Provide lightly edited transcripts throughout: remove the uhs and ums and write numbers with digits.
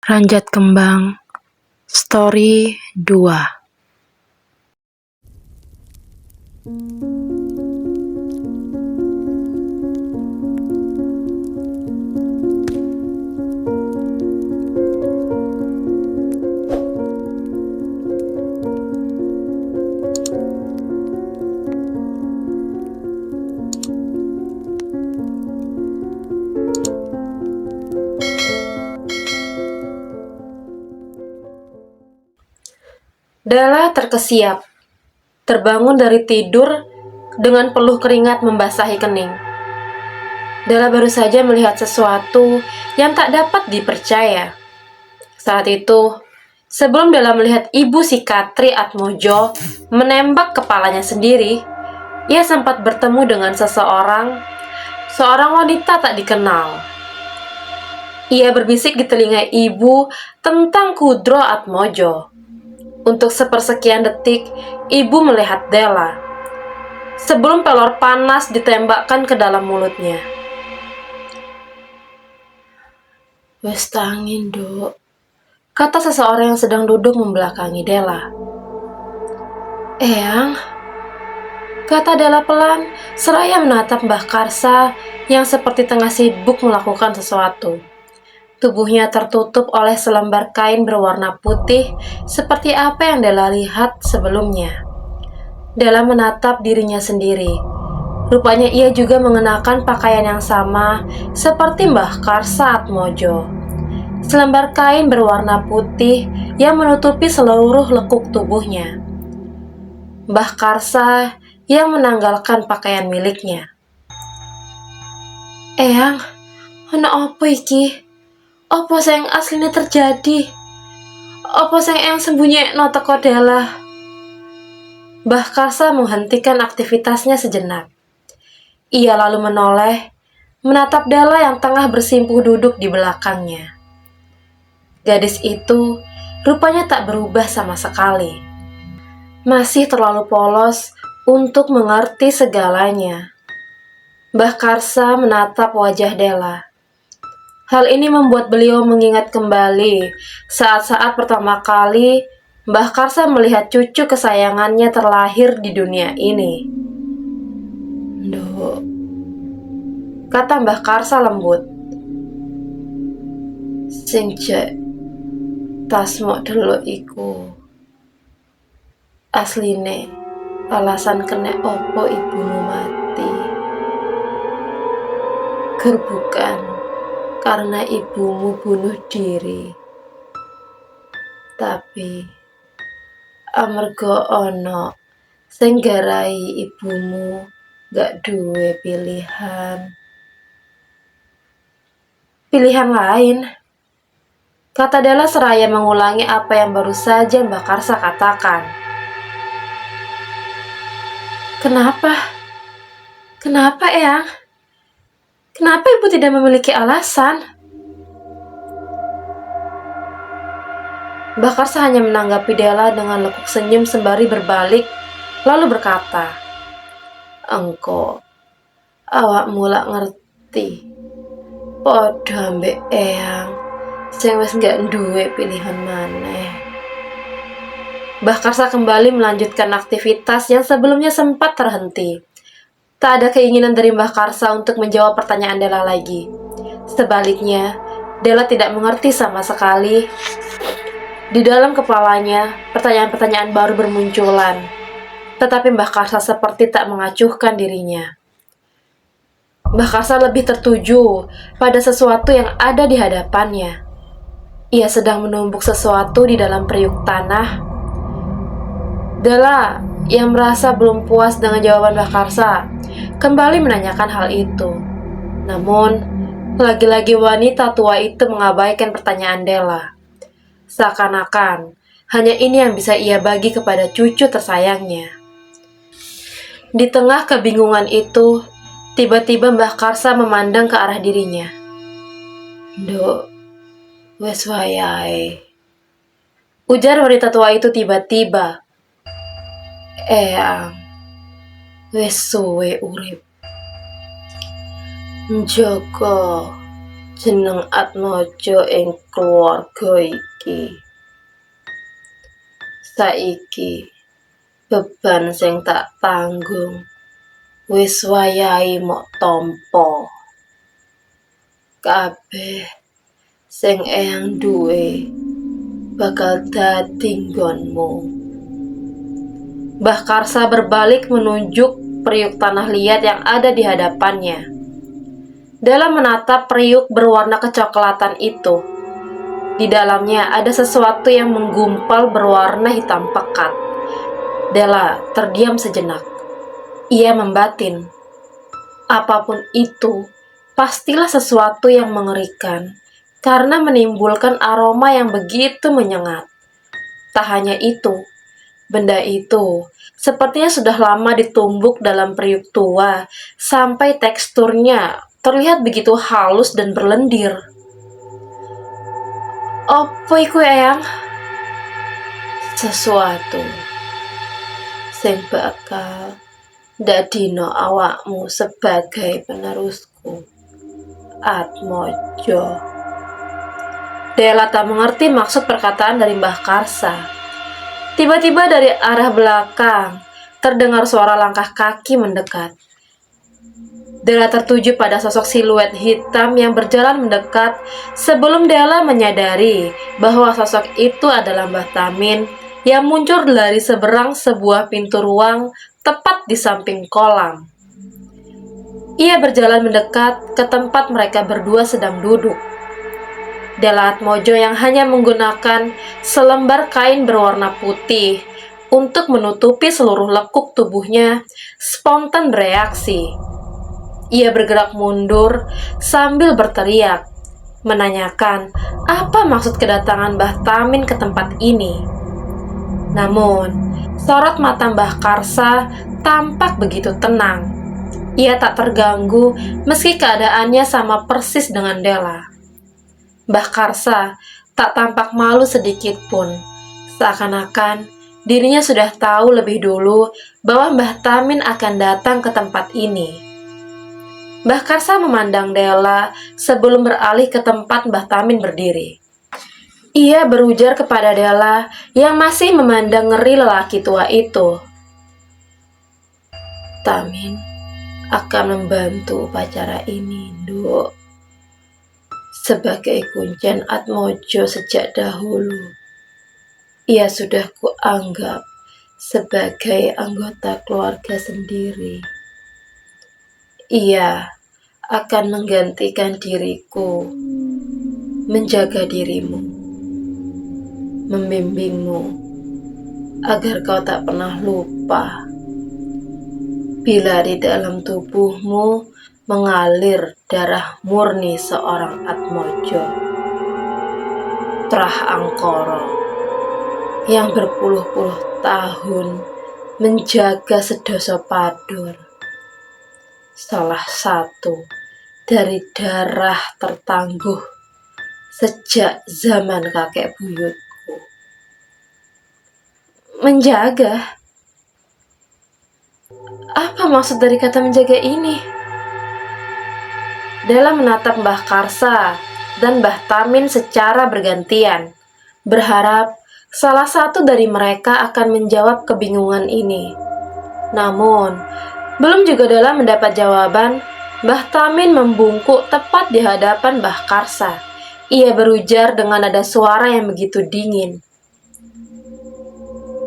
Ranjat Kembang Story 2. Della terkesiap, terbangun dari tidur dengan peluh keringat membasahi kening. Della baru saja melihat sesuatu yang tak dapat dipercaya. Saat itu, sebelum Della melihat ibu si Katri Atmojo menembak kepalanya sendiri, ia sempat bertemu dengan seorang wanita tak dikenal. Ia berbisik di telinga ibu tentang Kudro Atmojo. Untuk sepersekian detik, ibu melihat Della. Sebelum pelor panas ditembakkan ke dalam mulutnya. "Wes tangin, Dok," kata seseorang yang sedang duduk membelakangi Della. "Eyang," kata Della pelan, seraya menatap Mbah Karsa yang seperti tengah sibuk melakukan sesuatu. Tubuhnya tertutup oleh selembar kain berwarna putih seperti apa yang Della lihat sebelumnya. Della menatap dirinya sendiri. Rupanya ia juga mengenakan pakaian yang sama seperti Mbah Karsa Atmojo. Selembar kain berwarna putih yang menutupi seluruh lekuk tubuhnya. Mbah Karsa yang menanggalkan pakaian miliknya. "Eyang, ana apa iki? Apa sing asline terjadi? Apa sing eyang sembunyiekno teko Della?" Mbah Karsa menghentikan aktivitasnya sejenak. Ia lalu menoleh, menatap Della yang tengah bersimpuh duduk di belakangnya. Gadis itu rupanya tak berubah sama sekali. Masih terlalu polos untuk mengerti segalanya. Mbah Karsa menatap wajah Della. Hal ini membuat beliau mengingat kembali saat-saat pertama kali Mbah Karsa melihat cucu kesayangannya terlahir di dunia ini. "Nduk," kata Mbah Karsa lembut. "Sing jek tasmok delok iku asline alasan kenek opo ibumu mati. Ger bukan karena ibumu bunuh diri, tapi amarga ono sing garai ibumu gak duwe pilihan lain," kata Della seraya mengulangi apa yang baru saja Mbak Karsa katakan. Kenapa? Kenapa, Eyang? Kenapa ibu tidak memiliki alasan?" Mbah Karsa hanya menanggapi Della dengan lekuk senyum sembari berbalik, lalu berkata, "Engko, awakmu lak ngerti, padha ambek Eyang, sing wis gak duwe pilihan maneh." Mbah Karsa kembali melanjutkan aktivitas yang sebelumnya sempat terhenti. Tak ada keinginan dari Mbah Karsa untuk menjawab pertanyaan Della lagi. Sebaliknya, Della tidak mengerti sama sekali. Di dalam kepalanya, pertanyaan-pertanyaan baru bermunculan. Tetapi Mbah Karsa seperti tak mengacuhkan dirinya. Mbah Karsa lebih tertuju pada sesuatu yang ada di hadapannya. Ia sedang menumbuk sesuatu di dalam periuk tanah. Della yang merasa belum puas dengan jawaban Mbah Karsa kembali menanyakan hal itu. Namun, lagi-lagi wanita tua itu mengabaikan pertanyaan Della. Seakan-akan hanya ini yang bisa ia bagi kepada cucu tersayangnya. Di tengah kebingungan itu, tiba-tiba Mbah Karsa memandang ke arah dirinya. "Nduk, wes wayahe," ujar wanita tua itu tiba-tiba. "Eyang, wes suwe urip njogo jeneng Atmojo ing keluarga iki. Saiki beban sing tak tanggung wis wayahe mok tampa. Kabeh sing eyang duwe bakal dadi nggonmu. Mbah Karsa berbalik menunjuk periuk tanah liat yang ada di hadapannya. Dalam menatap periuk berwarna kecoklatan itu, di dalamnya ada sesuatu yang menggumpal berwarna hitam pekat. Della terdiam sejenak. Ia membatin, apapun itu, pastilah sesuatu yang mengerikan, karena menimbulkan aroma yang begitu menyengat. Tak hanya itu, benda itu sepertinya sudah lama ditumbuk dalam periuk tua, sampai teksturnya terlihat begitu halus dan berlendir. Apa iku eyang? Sesuatu sing bakal dadino awakmu sebagai penerusku, Atmojo. Della tak mengerti maksud perkataan dari Mbah Karsa. Tiba-tiba dari arah belakang terdengar suara langkah kaki mendekat. Della tertuju pada sosok siluet hitam yang berjalan mendekat sebelum Della menyadari bahwa sosok itu adalah Mbah Tamin yang muncul dari seberang sebuah pintu ruang tepat di samping kolam. Ia berjalan mendekat ke tempat mereka berdua sedang duduk. Della Atmojo yang hanya menggunakan selembar kain berwarna putih untuk menutupi seluruh lekuk tubuhnya spontan bereaksi. Ia bergerak mundur sambil berteriak, menanyakan apa maksud kedatangan Mbah Tamin ke tempat ini. Namun, sorot mata Mbah Karsa tampak begitu tenang. Ia tak terganggu meski keadaannya sama persis dengan Della. Mbah Karsa tak tampak malu sedikit pun, seakan-akan dirinya sudah tahu lebih dulu bahwa Mbah Tamin akan datang ke tempat ini. Mbah Karsa memandang Della sebelum beralih ke tempat Mbah Tamin berdiri. Ia berujar kepada Della yang masih memandang ngeri lelaki tua itu. Tamin akan membantu upacara ini, Nduk. Sebagai kuncen Atmojo sejak dahulu, ia sudah kuanggap sebagai anggota keluarga sendiri. Ia akan menggantikan diriku, menjaga dirimu, membimbingmu, agar kau tak pernah lupa bila di dalam tubuhmu mengalir darah murni seorang Atmojo, Trah Angkoro, yang berpuluh-puluh tahun menjaga Sedoso Padur, salah satu dari darah tertangguh sejak zaman kakek buyutku. Menjaga? Apa maksud dari kata menjaga ini? Della menatap Mbah Karsa dan Mbah Tamin secara bergantian, berharap salah satu dari mereka akan menjawab kebingungan ini. Namun, belum juga Della mendapat jawaban, Mbah Tamin membungkuk tepat di hadapan Mbah Karsa. Ia berujar dengan nada suara yang begitu dingin.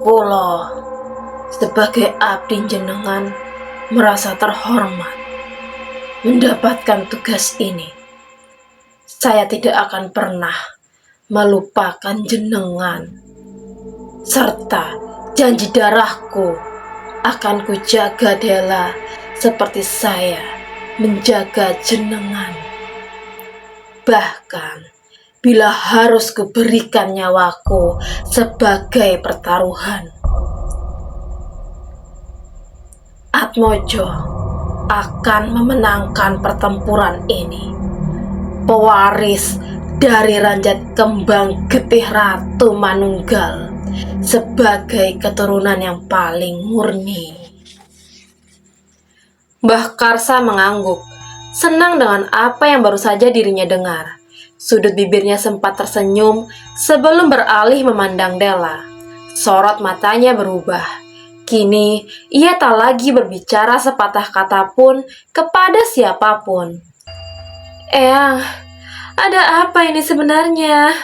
Kula sebagai abdi jenengan merasa terhormat mendapatkan tugas ini. Saya tidak akan pernah melupakan jenengan, serta janji darahku akan kujaga Della seperti saya menjaga jenengan. Bahkan bila harus kuberikan nyawaku sebagai pertaruhan. Atmojo akan memenangkan pertempuran ini. Pewaris dari Ranjat Kembang Getih Ratu Manunggal sebagai keturunan yang paling murni. Mbah Karsa mengangguk, senang dengan apa yang baru saja dirinya dengar. Sudut bibirnya sempat tersenyum sebelum beralih memandang Della. Sorot matanya berubah. Kini, ia tak lagi berbicara sepatah kata pun kepada siapapun. Eyang, ada apa ini sebenarnya?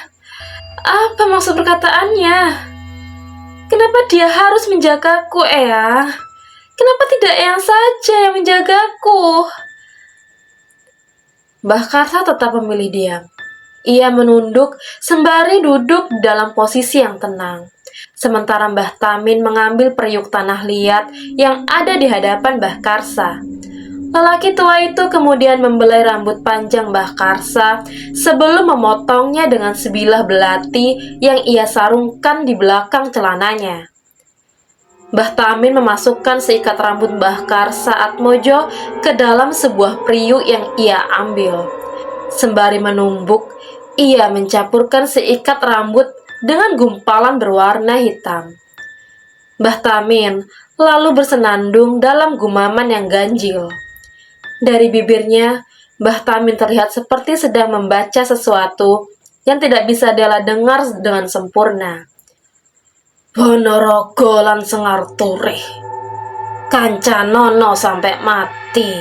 Apa maksud perkataannya? Kenapa dia harus menjagaku, Eyang? Kenapa tidak Eyang saja yang menjagaku? Mbah Karsa tetap memilih diam. Ia menunduk sembari duduk dalam posisi yang tenang. Sementara Mbah Tamin mengambil periuk tanah liat yang ada di hadapan Mbah Karsa. Lelaki tua itu kemudian membelai rambut panjang Mbah Karsa sebelum memotongnya dengan sebilah belati yang ia sarungkan di belakang celananya. Mbah Tamin memasukkan seikat rambut Mbah Karsa Atmojo ke dalam sebuah periuk yang ia ambil. Sembari menumbuk, ia mencampurkan seikat rambut dengan gumpalan berwarna hitam. Mbah Tamin lalu bersenandung dalam gumaman yang ganjil. Dari bibirnya, Mbah Tamin terlihat seperti sedang membaca sesuatu yang tidak bisa Della dengar dengan sempurna. Ponorogo lan Sengarturih, kancanono sampai mati,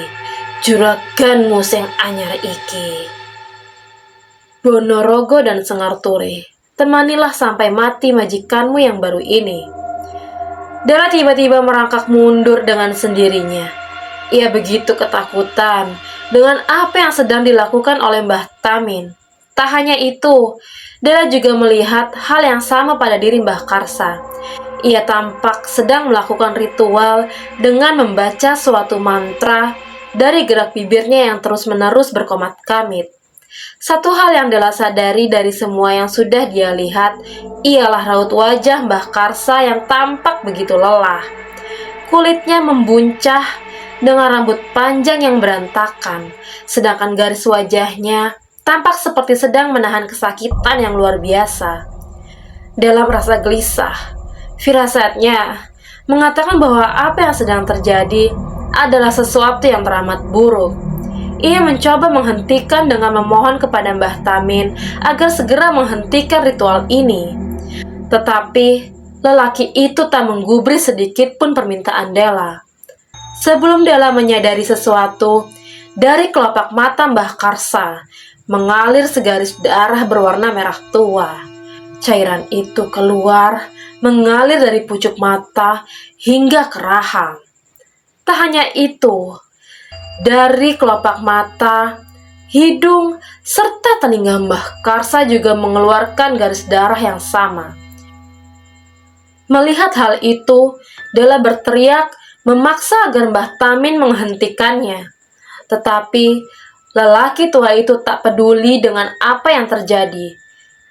juraganmu sing anyar iki. Ponorogo dan Sengarturih, temanilah sampai mati majikanmu yang baru ini. Della tiba-tiba merangkak mundur dengan sendirinya. Ia begitu ketakutan dengan apa yang sedang dilakukan oleh Mbah Tamin. Tak hanya itu, Della juga melihat hal yang sama pada diri Mbah Karsa. Ia tampak sedang melakukan ritual dengan membaca suatu mantra dari gerak bibirnya yang terus-menerus berkomat-kamit. Satu hal yang Della sadari dari semua yang sudah dia lihat ialah raut wajah Mbah Karsa yang tampak begitu lelah. Kulitnya membuncah dengan rambut panjang yang berantakan, sedangkan garis wajahnya tampak seperti sedang menahan kesakitan yang luar biasa. Della merasa gelisah. Firasatnya mengatakan bahwa apa yang sedang terjadi adalah sesuatu yang teramat buruk. Ia mencoba menghentikan dengan memohon kepada Mbah Tamin agar segera menghentikan ritual ini. Tetapi lelaki itu tak menggubris sedikit pun permintaan Della. Sebelum Della menyadari sesuatu, dari kelopak mata Mbah Karsa mengalir segaris darah berwarna merah tua. Cairan itu keluar, mengalir dari pucuk mata hingga ke rahang. Tak hanya itu, dari kelopak mata, hidung, serta telinga Mbah Karsa juga mengeluarkan garis darah yang sama. Melihat hal itu, Della berteriak memaksa agar Mbah Tamin menghentikannya. Tetapi lelaki tua itu tak peduli dengan apa yang terjadi.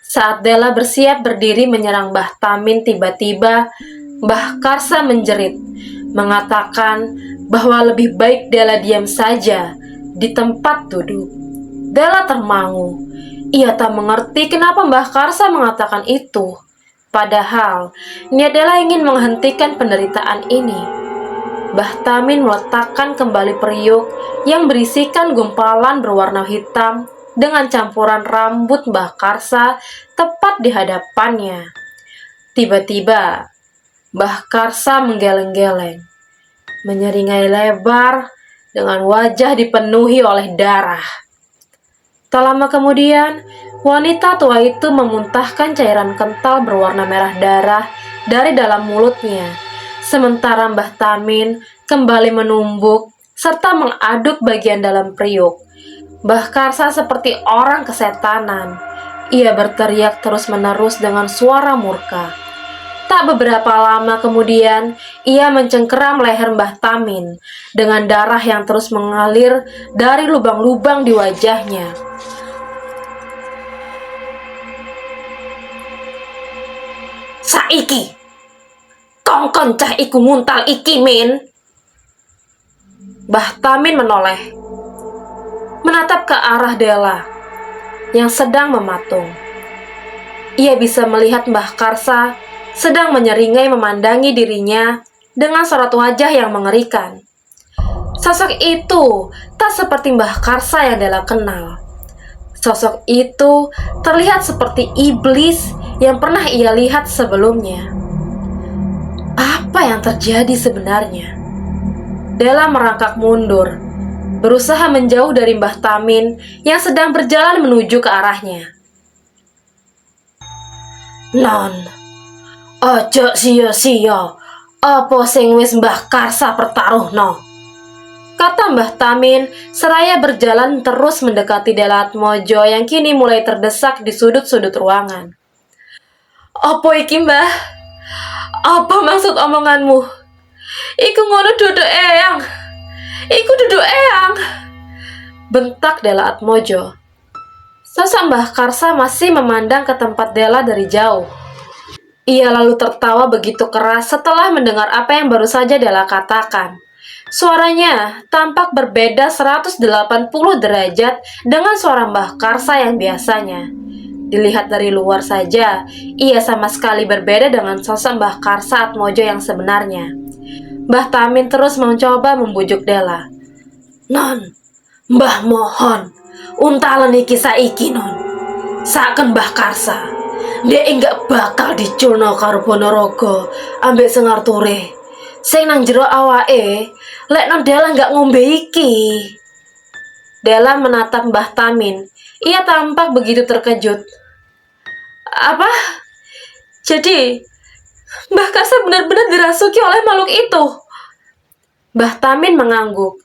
Saat Della bersiap berdiri menyerang Mbah Tamin, tiba-tiba Mbah Karsa menjerit, mengatakan bahwa lebih baik Della diam saja di tempat duduk. Della termangu. Ia tak mengerti kenapa Mbah Karsa mengatakan itu. Padahal niat Della ingin menghentikan penderitaan ini. Mbah Tamin meletakkan kembali periuk yang berisikan gumpalan berwarna hitam dengan campuran rambut Mbah Karsa tepat di hadapannya. Tiba-tiba, Mbah Karsa menggeleng-geleng, menyeringai lebar dengan wajah dipenuhi oleh darah. Tak lama kemudian, wanita tua itu memuntahkan cairan kental berwarna merah darah dari dalam mulutnya. Sementara Mbah Tamin kembali menumbuk serta mengaduk bagian dalam periuk. Mbah Karsa seperti orang kesetanan. Ia berteriak terus-menerus dengan suara murka. Tak beberapa lama kemudian, ia mencengkeram leher Mbah Tamin dengan darah yang terus mengalir dari lubang-lubang di wajahnya. Saiki! Kongkon cah iku muntal iki, Min. Mbah Tamin menoleh, menatap ke arah Della yang sedang mematung. Ia bisa melihat Mbah Karsa sedang menyeringai memandangi dirinya dengan sorot wajah yang mengerikan. Sosok itu tak seperti Mbah Karsa yang Della kenal. Sosok itu terlihat seperti iblis yang pernah ia lihat sebelumnya. Apa yang terjadi sebenarnya? Della merangkak mundur, berusaha menjauh dari Mbah Tamin yang sedang berjalan menuju ke arahnya. Non, ojo sia-sia, apa sing wis Mbah Karsa pertaruhno? Kata Mbah Tamin seraya berjalan terus mendekati Della Atmojo yang kini mulai terdesak di sudut-sudut ruangan. Apa iki, Mbah? Apa maksud omonganmu? Iku ngono duduk eyang. Iku duduk eyang. Bentak Della Atmojo. Sosok Mbah Karsa masih memandang ke tempat Della dari jauh. Ia lalu tertawa begitu keras setelah mendengar apa yang baru saja Della katakan. Suaranya tampak berbeda 180 derajat dengan suara Mbah Karsa yang biasanya. Dilihat dari luar saja, ia sama sekali berbeda dengan sosok Mbah Karsa Atmojo yang sebenarnya. Mbah Tamin terus mencoba membujuk Della. Non, Mbah mohon, untalen iki saiki non. Saken Mbah Karsa, dia enggak bakal diculno karo Ponorogo ambek Sengarture. Sing nang jero awake, lek non Della enggak ngombe iki. Della menatap Mbah Tamin. Ia tampak begitu terkejut. Apa? Jadi, Mbah Karsa benar-benar dirasuki oleh makhluk itu? Mbah Tamin mengangguk.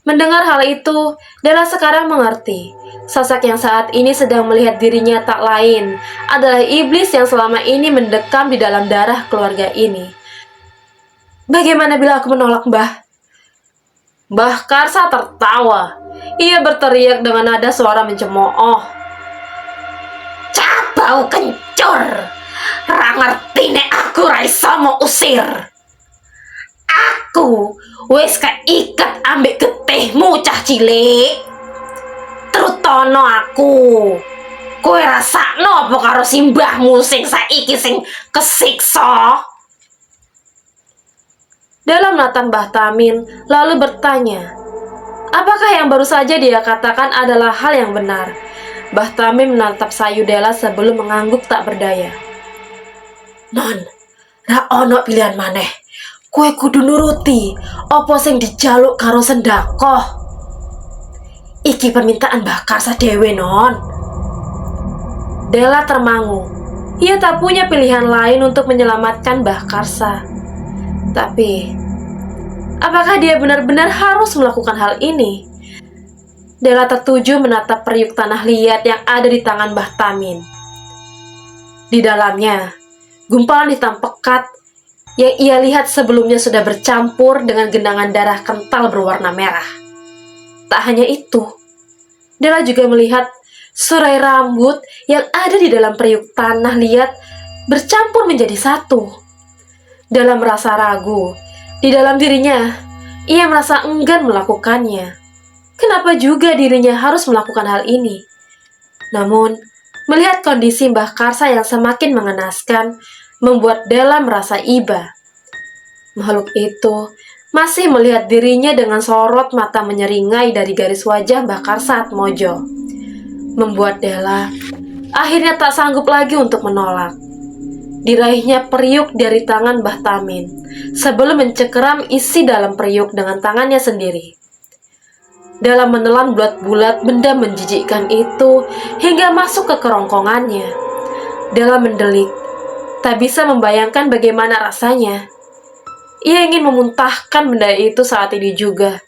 Mendengar hal itu, Della sekarang mengerti. Sosok yang saat ini sedang melihat dirinya tak lain adalah iblis yang selama ini mendekam di dalam darah keluarga ini. Bagaimana bila aku menolak, Mbah? Mbah Karsa tertawa. Ia berteriak dengan nada suara mencemooh. Cabau kencur. Ra ngerti nek aku ra iso mau usir. Aku wis keikat ambek getihmu cah cilik. Terutono aku. Kowe rasakno apa karo simbahmu sing saiki sing kesiksa? Dalam menatap Mbah Tamin, lalu bertanya, apakah yang baru saja dia katakan adalah hal yang benar? Mbah Tamin menatap sayu Della sebelum mengangguk tak berdaya. Non, ra ono pilihan maneh. Kowe kudu nuruti apa sing dijaluk karo Sendako. Iki permintaan Mbah Karsa dhewe, non. Della termangu. Ia tak punya pilihan lain untuk menyelamatkan Mbah Karsa. Tapi, apakah dia benar-benar harus melakukan hal ini? Della tertuju menatap periuk tanah liat yang ada di tangan Mbah Tamin. Di dalamnya, gumpalan hitam pekat yang ia lihat sebelumnya sudah bercampur dengan genangan darah kental berwarna merah. Tak hanya itu, Della juga melihat surai rambut yang ada di dalam periuk tanah liat bercampur menjadi satu. Della merasa ragu. Di dalam dirinya, ia merasa enggan melakukannya. Kenapa juga dirinya harus melakukan hal ini? Namun, melihat kondisi Mbah Karsa yang semakin mengenaskan, membuat Della merasa iba. Makhluk itu masih melihat dirinya dengan sorot mata menyeringai dari garis wajah Mbah Karsa Atmojo. Membuat Della akhirnya tak sanggup lagi untuk menolak. Diraihnya periuk dari tangan Mbah Tamin sebelum mencengkeram isi dalam periuk dengan tangannya sendiri. Dalam menelan bulat-bulat benda menjijikkan itu hingga masuk ke kerongkongannya. Della mendelik, tak bisa membayangkan bagaimana rasanya. Ia ingin memuntahkan benda itu saat ini juga.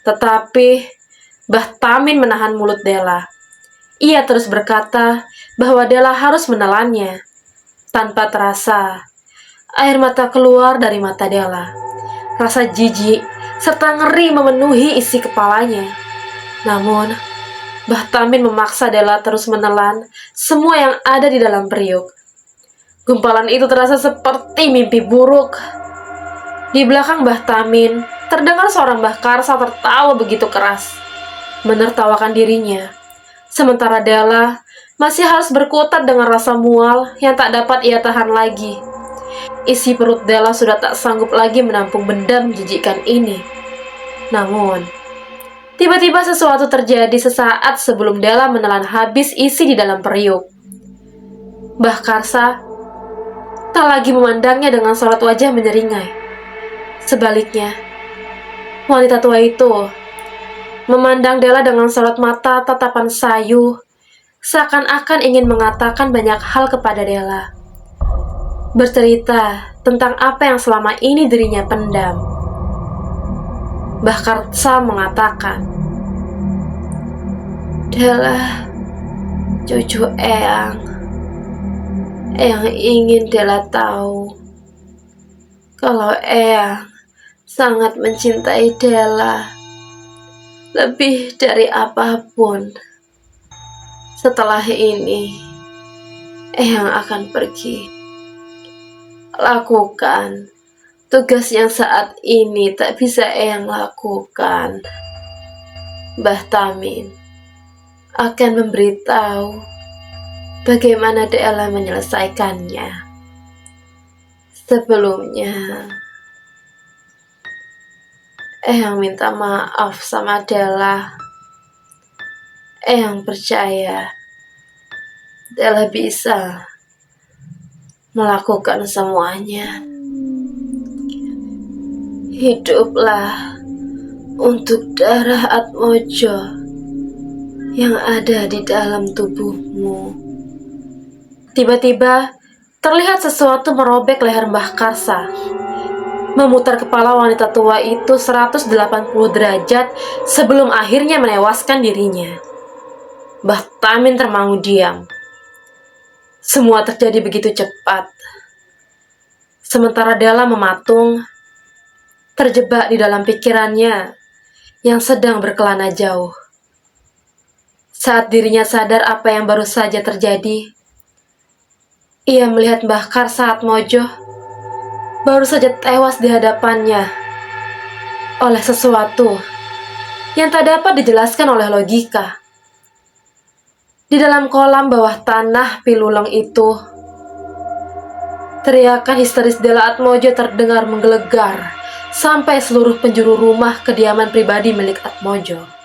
Tetapi Mbah Tamin menahan mulut Della. Ia terus berkata bahwa Della harus menelannya. Tanpa terasa, air mata keluar dari mata Della. Rasa jijik serta ngeri memenuhi isi kepalanya. Namun, Mbah Tamin memaksa Della terus menelan semua yang ada di dalam periuk. Gumpalan itu terasa seperti mimpi buruk. Di belakang Mbah Tamin, terdengar suara Mbah Karsa tertawa begitu keras, menertawakan dirinya. Sementara Della masih harus berkutat dengan rasa mual yang tak dapat ia tahan lagi. Isi perut Della sudah tak sanggup lagi menampung benda menjijikkan ini. Namun, tiba-tiba sesuatu terjadi sesaat sebelum Della menelan habis isi di dalam periuk. Mbah Karsa tak lagi memandangnya dengan sorot wajah menyeringai. Sebaliknya, wanita tua itu memandang Della dengan sorot mata tatapan sayu, seakan-akan ingin mengatakan banyak hal kepada Della. Bercerita tentang apa yang selama ini dirinya pendam. Mbah Karsa mengatakan, "Della, cucu Eyang ingin Della tahu kalau Eyang sangat mencintai Della lebih dari apapun. Setelah ini, Eyang akan pergi. Lakukan tugas yang saat ini tak bisa Eyang lakukan. Mbah Tamin akan memberitahu bagaimana Della menyelesaikannya. Sebelumnya, Eyang minta maaf sama Della. Eyang percaya Della bisa melakukan semuanya. Hiduplah untuk darah Atmojo yang ada di dalam tubuhmu." Tiba-tiba terlihat sesuatu merobek leher Mbah Karsa, memutar kepala wanita tua itu 180 derajat sebelum akhirnya menewaskan dirinya. Mbah Tamin termangu diam. Semua terjadi begitu cepat. Sementara Della mematung, terjebak di dalam pikirannya yang sedang berkelana jauh. Saat dirinya sadar apa yang baru saja terjadi, ia melihat Mbah Karsa Atmojo baru saja tewas di hadapannya oleh sesuatu yang tak dapat dijelaskan oleh logika. Di dalam kolam bawah tanah Piluleng itu, teriakan histeris Della Atmojo terdengar menggelegar sampai seluruh penjuru rumah kediaman pribadi milik Atmojo.